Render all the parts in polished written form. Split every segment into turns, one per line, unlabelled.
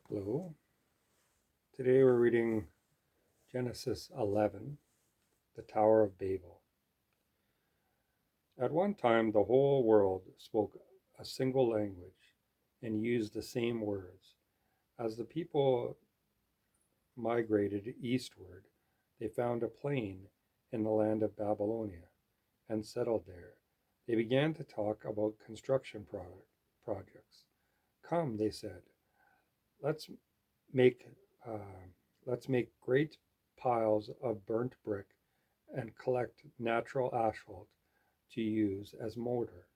Hello. Today we're reading Genesis 11, the Tower of Babel. At one time, the whole world spoke a single language and used the same words. As the people migrated eastward, they found a plain in the land of Babylonia and settled there. They began to talk about construction projects. Come, they said, let's make uh, let's make great piles of burnt brick and collect natural asphalt to use as mortar.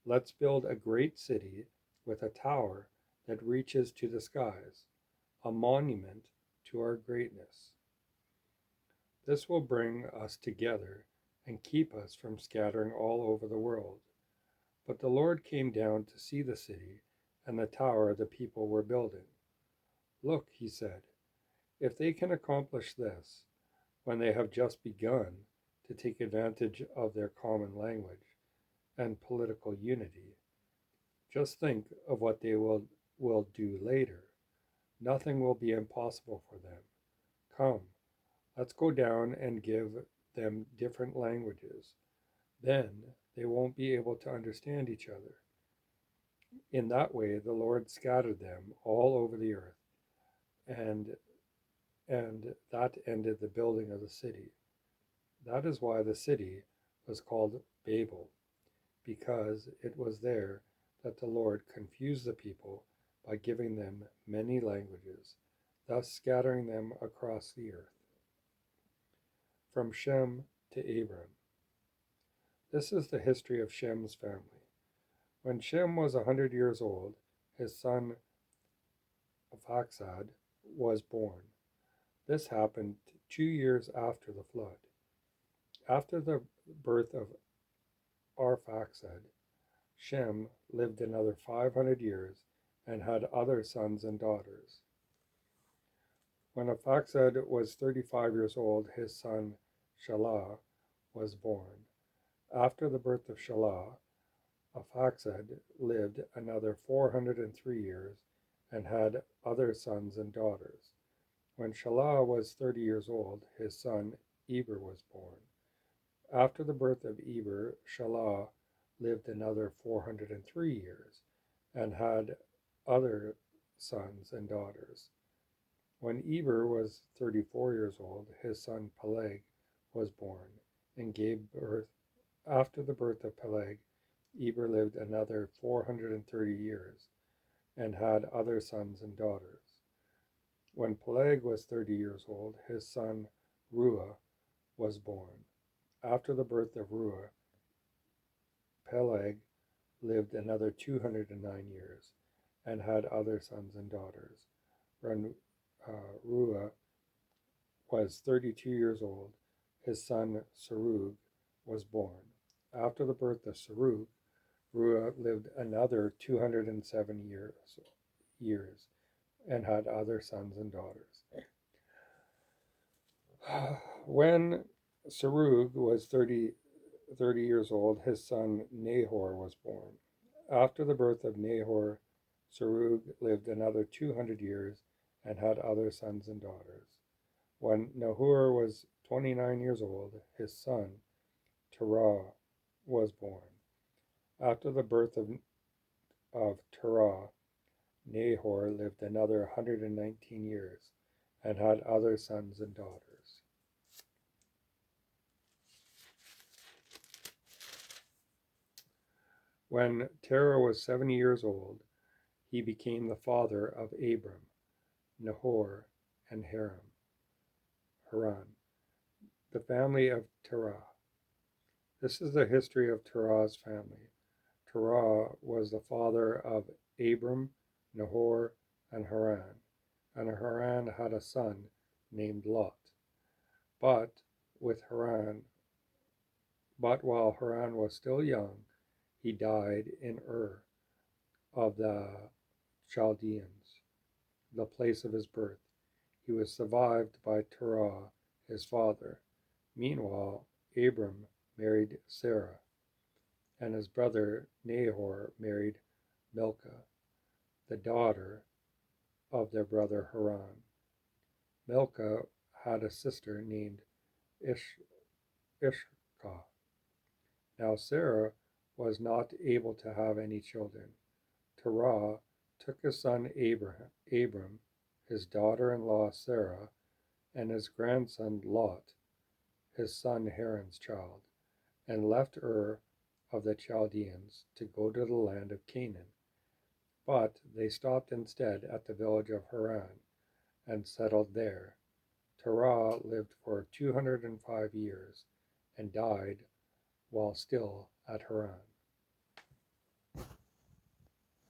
Let's build a great city with a tower that reaches to the skies, a monument to our greatness. This will bring us together and keep us from scattering all over the world. But the Lord came down to see the city and the tower the people were building. Look, he said, if they can accomplish this, when they have just begun to take advantage of their common language and political unity, just think of what they will do later. Nothing will be impossible for them. Come, let's go down and give them different languages. Then they won't be able to understand each other. In that way, the Lord scattered them all over the earth, and and that ended the building of the city. That is why the city was called Babel, because it was there that the Lord confused the people by giving them many languages, thus scattering them across the earth. From Shem to Abram. This is the history of Shem's family. When Shem was 100 years old, his son Aphaxad was born. This happened 2 years after the flood. After the birth of Arphaxad, Shem lived another 500 years and had other sons and daughters. When Aphaxad was 35 years old, his son Shelah was born. After the birth of Shelah, Aphaxad lived another 403 years and had other sons and daughters. When Shelah was 30 years old, his son Eber was born. After the birth of Eber, Shelah lived another 403 years and had other sons and daughters. When Eber was 34 years old, his son Peleg was born and gave birth. After the birth of Peleg, Eber lived another 430 years and had other sons and daughters. When Peleg was 30 years old, his son Ruah was born. After the birth of Ruah, Peleg lived another 209 years and had other sons and daughters. When Ruah was 32 years old, his son Serug was born. After the birth of Serug, Ruah lived another 207 years and had other sons and daughters. When Serug was 30 years old, his son Nahor was born. After the birth of Nahor, Serug lived another 200 years and had other sons and daughters. When Nahor was 29 years old, his son Terah was born. After the birth of Terah, Nahor lived another 119 years and had other sons and daughters. When Terah was 70 years old, he became the father of Abram, Nahor, and Haran, the family of Terah. This is the history of Terah's family. Terah was the father of Abram, Nahor, and Haran had a son named Lot. But with Haran, but while Haran was still young, he died in Ur of the Chaldeans, the place of his birth. He was survived by Terah, his father. Meanwhile, Abram married Sarah, and his brother Nahor married Milcah, the daughter of their brother Haran. Milcah had a sister named Ish- Ishkah. Now Sarah was not able to have any children. Terah took his son Abram, his daughter-in-law Sarah, and his grandson Lot, his son Haran's child, and left Ur of the Chaldeans to go to the land of Canaan. But they stopped instead at the village of Haran and settled there. Terah lived for 205 years and died while still at Haran.